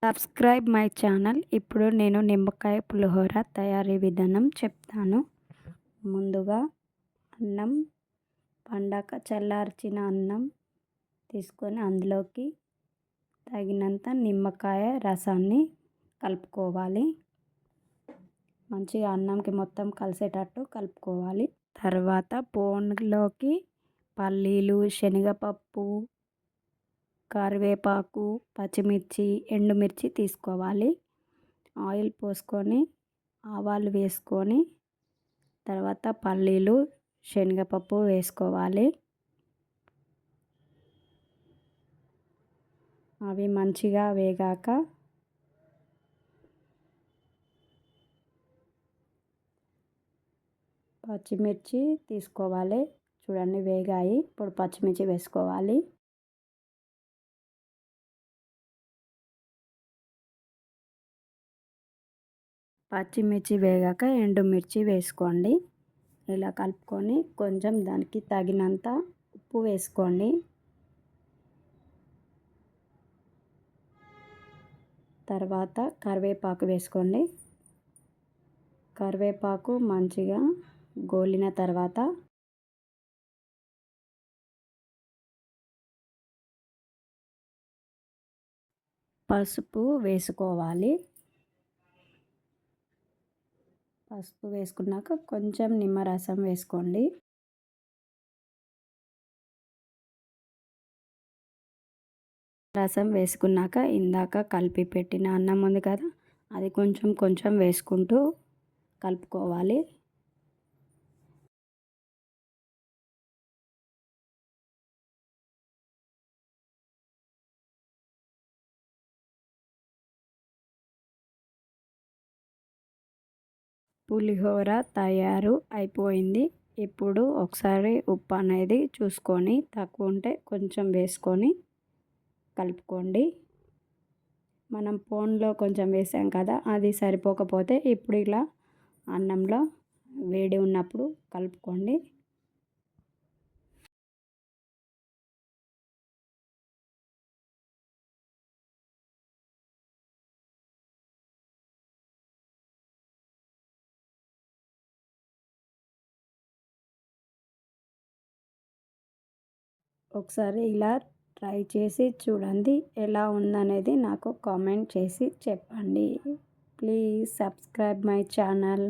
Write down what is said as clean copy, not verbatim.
Subscribe my channel. ఇప్పుడు నేను నిమ్మకాయ పులిహోర తయారీ విధానం చెప్తాను. ముందుగా అన్నం పండాక చల్లార్చిన అన్నం తీసుకొని అందులోకి తగినంత నిమ్మకాయ రసాన్ని కలుపుకోవాలి. మంచిగా అన్నంకి మొత్తం కలిసేటట్టు కలుపుకోవాలి. తర్వాత పోన్లోకి పల్లీలు, శనగపప్పు, కరివేపాకు, పచ్చిమిర్చి, ఎండుమిర్చి తీసుకోవాలి. ఆయిల్ పోసుకొని ఆవాలు వేసుకొని తర్వాత పల్లీలు, శనగపప్పు వేసుకోవాలి. అవి మంచిగా వేగాక పచ్చిమిర్చి తీసుకోవాలి. చూడండి వేగాయి. ఇప్పుడు పచ్చిమిర్చి వేసుకోవాలి. పచ్చిమిర్చి వేగాక ఎండుమిర్చి వేసుకోండి. ఇలా కలుపుకొని కొంచెం దానికి తగినంత ఉప్పు వేసుకోండి. తర్వాత కరివేపాకు వేసుకోండి. కరివేపాకు మంచిగా గోలిన తర్వాత పసుపు వేసుకోవాలి. పసుపు వేసుకున్నాక కొంచెం నిమ్మరసం వేసుకోండి. రసం వేసుకున్నాక ఇందాక కలిపి పెట్టిన అన్నం ఉంది కదా, అది కొంచెం కొంచెం వేసుకుంటూ కలుపుకోవాలి. పులిహోర తయారు అయిపోయింది. ఇప్పుడు ఒకసారి ఉప్పు అనేది చూసుకొని తక్కువ ఉంటే కొంచెం వేసుకొని కలుపుకోండి. మనం పోన్లో కొంచెం వేసాం కదా, అది సరిపోకపోతే ఇప్పుడు ఇలా అన్నంలో వేడి ఉన్నప్పుడు కలుపుకోండి. ఒకసారి ఇలా ట్రై చేసి చూడండి. ఎలా ఉందనేది నాకు కామెంట్ చేసి చెప్పండి. Please subscribe my channel.